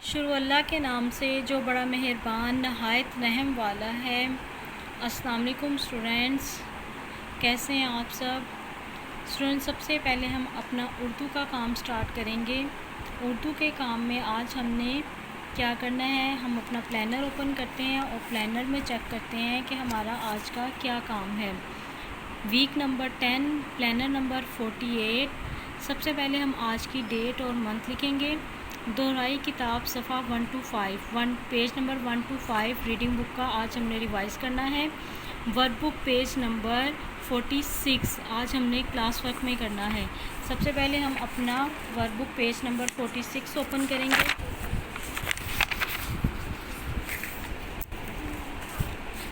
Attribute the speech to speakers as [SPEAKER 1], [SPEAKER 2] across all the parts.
[SPEAKER 1] शुरू अल्लाह के नाम से जो बड़ा मेहरबान नहायत रहम वाला है। अस्सलाम वालेकुम स्टूडेंट्स, कैसे हैं आप सब स्टूडेंट्स। सबसे पहले हम अपना उर्दू का काम स्टार्ट करेंगे। उर्दू के काम में आज हमने क्या करना है, हम अपना प्लानर ओपन करते हैं और प्लानर में चेक करते हैं कि हमारा आज का क्या काम है। Week number 10 planner number 48। सबसे पहले हम आज की डेट और मंथ लिखेंगे। दोहराई किताब सफ़ा 1 to 5 page number 1 to 5 reading book का आज हमने रिवाइज करना है। वर्क बुक पेज नंबर 46 आज हमने क्लास वर्क में करना है। सबसे पहले हम अपना work book page number 46 open करेंगे।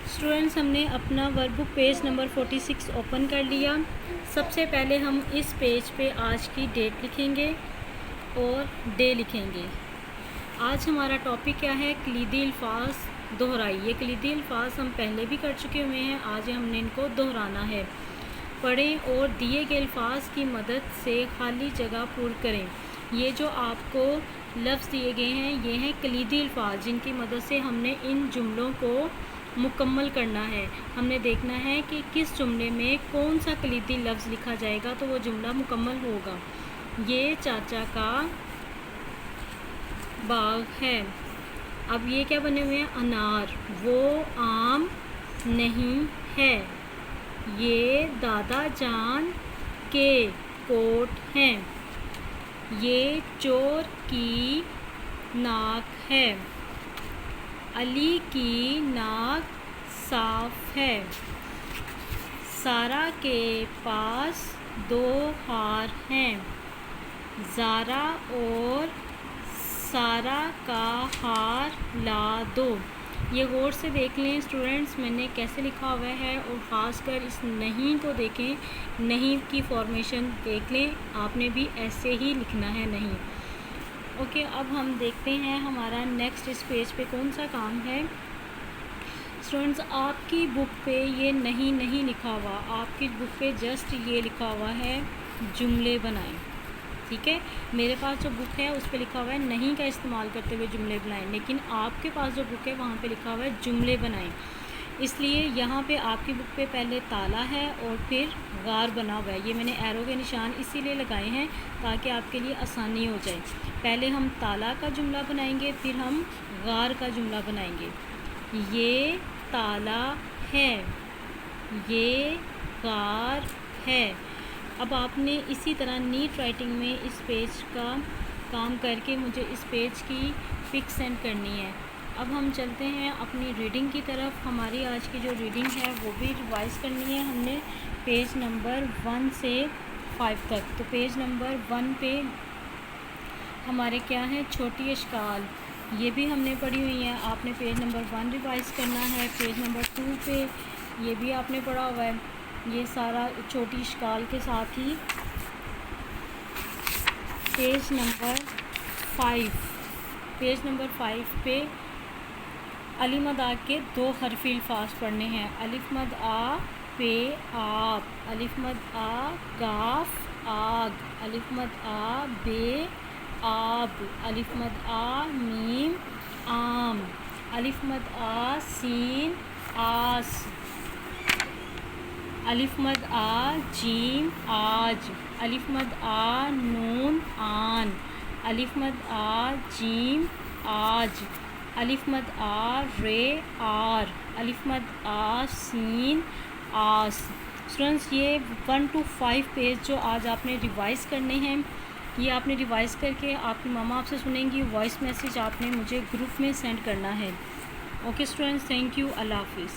[SPEAKER 1] स्टूडेंट्स, हमने अपना work book page number 46 open कर लिया। सबसे पहले हम इस पेज पे आज की डेट लिखेंगे और डे लिखेंगे। आज हमारा टॉपिक क्या है, कलीदी अल्फाज दोहराई। ये कलीदी अल्फाज हम पहले भी कर चुके हुए हैं, आज हमने इनको दोहराना है। पढ़ें और दिए गए अल्फाज की मदद से खाली जगह पूर्ण करें। ये जो आपको लफ्ज़ दिए गए हैं ये हैं कलीदी अल्फाज, जिनकी मदद से हमने इन जुमलों को मुकम्मल करना है। हमने देखना है कि किस जुमले में कौन सा कलीदी लफ्ज़ लिखा जाएगा तो वो जुमला मुकम्मल होगा। ये चाचा का बाग है। अब ये क्या बने हुए हैं, अनार। वो आम नहीं है। ये दादा जान के कोट हैं। ये चोर की नाक है। अली की नाक साफ है। सारा के पास 2 हार हैं। ज़ारा और सारा का हार ला दो। ये गौर से देख लें स्टूडेंट्स, मैंने कैसे लिखा हुआ है और ख़ासकर इस नहीं को देखें, नहीं की फॉर्मेशन देख लें, आपने भी ऐसे ही लिखना है नहीं। ओके, अब हम देखते हैं हमारा नेक्स्ट इस पेज पे कौन सा काम है। स्टूडेंट्स, आपकी बुक पे ये नहीं लिखा हुआ, आपकी बुक पे जस्ट ये लिखा हुआ है जुमले बनाएं। ठीक है, मेरे पास जो बुक है उस पे लिखा हुआ है नहीं का इस्तेमाल करते हुए जुमले बनाएं, लेकिन आपके पास जो बुक है वहाँ पे लिखा हुआ है जुमले बनाएं। इसलिए यहाँ पे आपकी बुक पे पहले ताला है और फिर गार बना हुआ है। ये मैंने एरो के निशान इसीलिए लगाए हैं ताकि आपके लिए आसानी हो जाए। पहले हम ताला का जुमला बनाएंगे, फिर हम गार का जुमला बनाएंगे। ये ताला है, ये गार है। अब आपने इसी तरह नीट राइटिंग में इस पेज का काम करके मुझे इस पेज की पिक सेंड करनी है। अब हम चलते हैं अपनी रीडिंग की तरफ। हमारी आज की जो रीडिंग है वो भी रिवाइज़ करनी है हमने पेज नंबर 1 से 5 तक। तो पेज नंबर 1 पे हमारे क्या है, छोटी अशकाल, ये भी हमने पढ़ी हुई है। आपने पेज नंबर 1 रिवाइज़ करना है। पेज नंबर 2 पे ये भी आपने पढ़ा हुआ है, ये सारा छोटी अशकाल के साथ ही। पेज नंबर 5 पे अली मद आ के 2 हरफी अल्फाज पढ़ने हैं। अलिफ मद आ पे आप, अलिफ मद आ गाफ आग, अलिफ मद आ बे आब, अलिफ मद आ मीम आम, अलिफ मद आ सीन आस, अलिफ मद आ जीम आज, अलिफ मद आ नून आन, अलिफ मद आ जीम आज, अलिफ मद आ रे आर, अलिफ मद आ सीन आस। स्टूडेंट्स, ये 1 to 5 पेज जो आज आपने रिवाइज़ करने हैं, ये आपने रिवाइज़ करके आपकी मामा आपसे सुनेंगी। वॉइस मैसेज आपने मुझे ग्रुप में सेंड करना है। ओके स्टूडेंट्स, थैंक यू, अल्लाह हाफिज़।